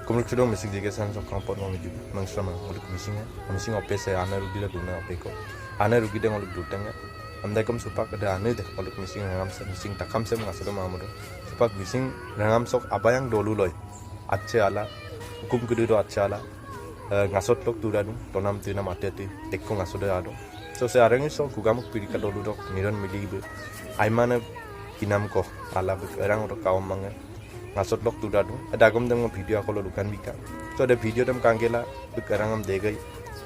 Kumul kudong mising jika san sok kampot ngomong juga mangsama nguluk mising ope saya ana rugi la duna ope ko ana rugi deng nguluk dutang ya amdai kom supak ada ana deh nguluk mising ngam se mising takam se mengasal mamuru supak mising ngam sok apa yang dolu loy acce ala hukum kudu do acce ala ngasot lok turadu tonam tina mate ti tekko ngasot ado so se areng so kugamuk pirika dolu dok niron milibe aimana kinam ko ala berang ro kaum manga ngasot lok tu dadu ada gom dem video ako lukan bika so ada video dem kangela bekarangam degai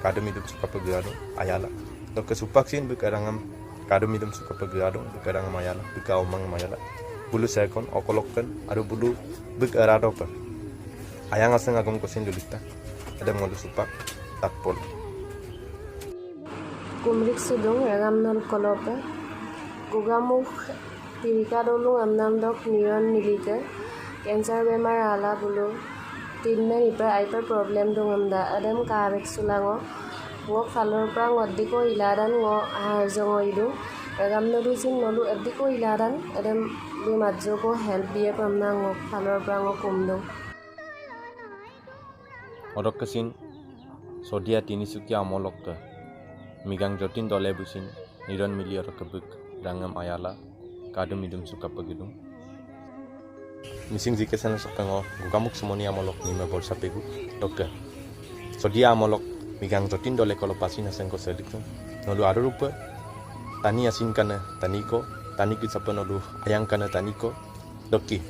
kadem hidup suka pegado ayala to ke supaksin bekarangam kadem hidup suka pegado bekarangam ayala beka omang mayala bulu sekon okolokkan adu bulu bekarado pa ayang aseng agom kosin dulita ada ngolu supak takpol kumrik sudung ragam nol kolope gugamuk pirika dolu amnam dok niron milike Cancer bemar ala bulu tinmen ipar aiper problem dong amda adam kabek sulango ngo falor pra ngodiko ilaran ngo harjongo idu ragam nodu sin nolu adiko ilaran adam be majjo ko help biye pamna ngo falor pra ngo kumdo odok kesin sodia tinisukia amolok ke migang jotin dole busin niron mili odok kebuk rangam ayala kadem idum suka pegidung mising jika sana sok pengo gugamuk semoni amolok ni mebol sapegu dokter so dia amolok migang jotin dole kalau pasi nasen ko selik nolu aru rupa tani asin kana taniko tani ki sapa nolu ayang kana taniko dokki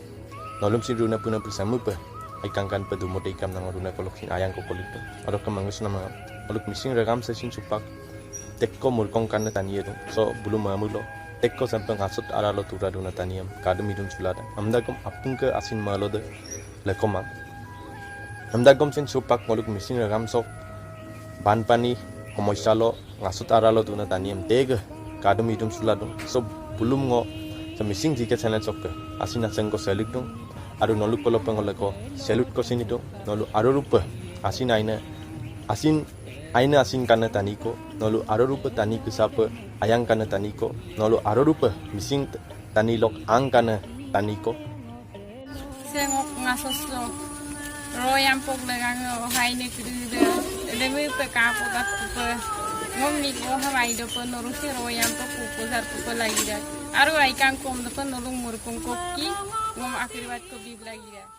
nolum si runa puna bersama pe ikan kan pedu mode ikam nang runa kolok sin ayang ko kolik odok kemangus nama oluk mising regam sesin supak tekko mulkong kana tani itu so belum mamulo tekko sampai ngasut aralo tura duna taniam kadem hidung sulada amdagom apung ke asin malode lekomang amdagom sin supak ngoluk mising ragam sok ban pani komoisalo ngasut aralo duna taniam tege kadem hidung sulada so belum ngo semising jika channel sok ke asin aseng ko selik dong adu noluk kolo pengoleko selut ko sini dong nolu adu rupa asin aina asin kana taniko nolu aro rupa tani kesapa ayang kana taniko nolu aro rupa mising tani lok ang kana taniko sengok ngasos lo royam pok legang haine kudu demi pe kapo da pe ngom ni ko hawai do pe noru si royam pok ko sar ko lagi da aro ai kan kom do pe nolu murkum ko ki ngom akhir wat ko bib lagi da